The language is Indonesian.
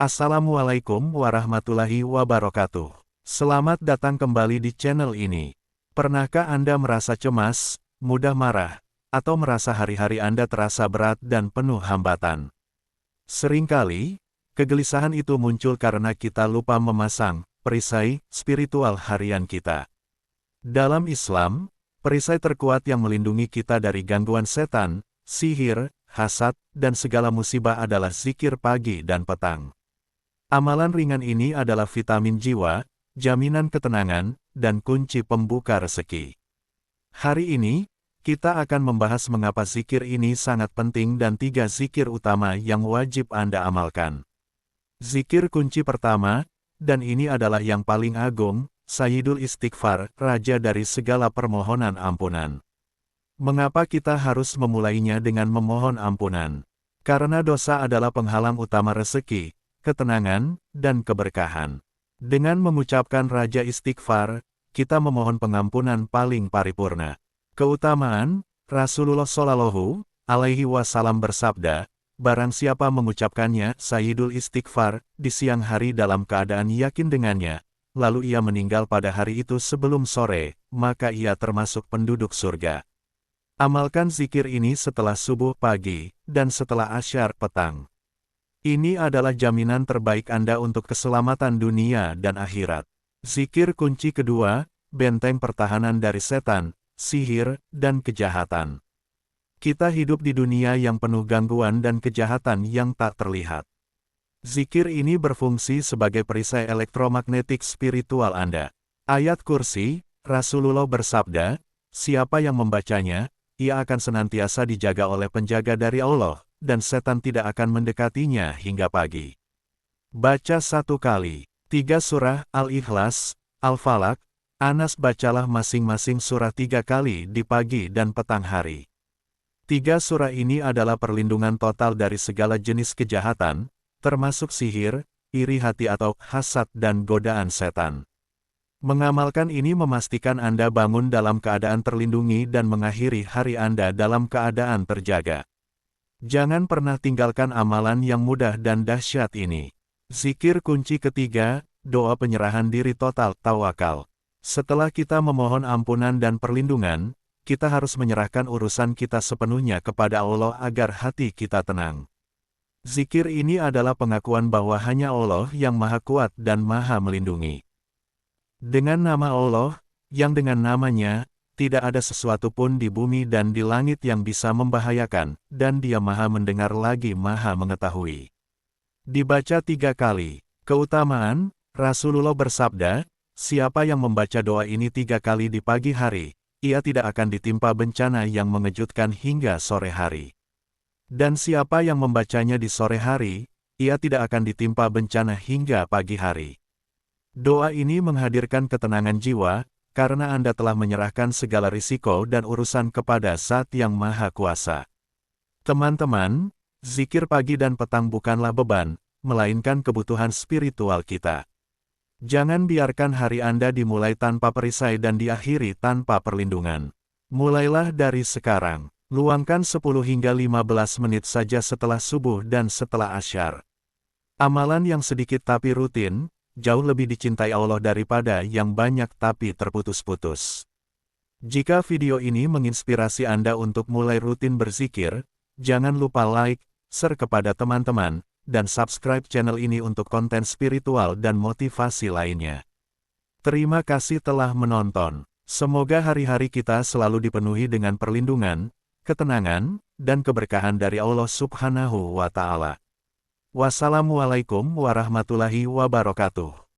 Assalamualaikum warahmatullahi wabarakatuh. Selamat datang kembali di channel ini. Pernahkah Anda merasa cemas, mudah marah, atau merasa hari-hari Anda terasa berat dan penuh hambatan? Seringkali, kegelisahan itu muncul karena kita lupa memasang perisai spiritual harian kita. Dalam Islam, perisai terkuat yang melindungi kita dari gangguan setan, sihir, hasad, dan segala musibah adalah zikir pagi dan petang. Amalan ringan ini adalah vitamin jiwa, jaminan ketenangan, dan kunci pembuka rezeki. Hari ini, kita akan membahas mengapa zikir ini sangat penting dan 3 zikir utama yang wajib Anda amalkan. Zikir kunci pertama, dan ini adalah yang paling agung, Sayyidul Istighfar, raja dari segala permohonan ampunan. Mengapa kita harus memulainya dengan memohon ampunan? Karena dosa adalah penghalang utama rezeki, ketenangan, dan keberkahan. Dengan mengucapkan Raja Istighfar, kita memohon pengampunan paling paripurna. Keutamaan, Rasulullah Shallallahu Alaihi Wasallam bersabda, barang siapa mengucapkannya, Sayyidul Istighfar, di siang hari dalam keadaan yakin dengannya, lalu ia meninggal pada hari itu sebelum sore, maka ia termasuk penduduk surga. Amalkan zikir ini setelah subuh pagi, dan setelah asyar petang. Ini adalah jaminan terbaik Anda untuk keselamatan dunia dan akhirat. Zikir kunci kedua, benteng pertahanan dari setan, sihir, dan kejahatan. Kita hidup di dunia yang penuh gangguan dan kejahatan yang tak terlihat. Zikir ini berfungsi sebagai perisai elektromagnetik spiritual Anda. Ayat kursi, Rasulullah bersabda, siapa yang membacanya, ia akan senantiasa dijaga oleh penjaga dari Allah, dan setan tidak akan mendekatinya hingga pagi. Baca 1 kali. 3 surah, Al-Ikhlas, Al-Falaq, Anas bacalah masing-masing surah 3 kali di pagi dan petang hari. 3 surah ini adalah perlindungan total dari segala jenis kejahatan, termasuk sihir, iri hati atau hasad dan godaan setan. Mengamalkan ini memastikan Anda bangun dalam keadaan terlindungi dan mengakhiri hari Anda dalam keadaan terjaga. Jangan pernah tinggalkan amalan yang mudah dan dahsyat ini. Zikir kunci ketiga, doa penyerahan diri total, tawakal. Setelah kita memohon ampunan dan perlindungan, kita harus menyerahkan urusan kita sepenuhnya kepada Allah agar hati kita tenang. Zikir ini adalah pengakuan bahwa hanya Allah yang Maha Kuat dan Maha Melindungi. Dengan nama Allah, yang dengan namanya, tidak ada sesuatu pun di bumi dan di langit yang bisa membahayakan, dan Dia Maha mendengar lagi Maha mengetahui. Dibaca 3 kali. Keutamaan, Rasulullah bersabda, siapa yang membaca doa ini 3 kali di pagi hari, ia tidak akan ditimpa bencana yang mengejutkan hingga sore hari. Dan siapa yang membacanya di sore hari, ia tidak akan ditimpa bencana hingga pagi hari. Doa ini menghadirkan ketenangan jiwa, karena Anda telah menyerahkan segala risiko dan urusan kepada Zat yang Maha Kuasa. Teman-teman, zikir pagi dan petang bukanlah beban, melainkan kebutuhan spiritual kita. Jangan biarkan hari Anda dimulai tanpa perisai dan diakhiri tanpa perlindungan. Mulailah dari sekarang. Luangkan 10 hingga 15 menit saja setelah subuh dan setelah asyar. Amalan yang sedikit tapi rutin, jauh lebih dicintai Allah daripada yang banyak tapi terputus-putus. Jika video ini menginspirasi Anda untuk mulai rutin berzikir, jangan lupa like, share kepada teman-teman, dan subscribe channel ini untuk konten spiritual dan motivasi lainnya. Terima kasih telah menonton. Semoga hari-hari kita selalu dipenuhi dengan perlindungan, ketenangan, dan keberkahan dari Allah Subhanahu wa Ta'ala. Wassalamualaikum warahmatullahi wabarakatuh.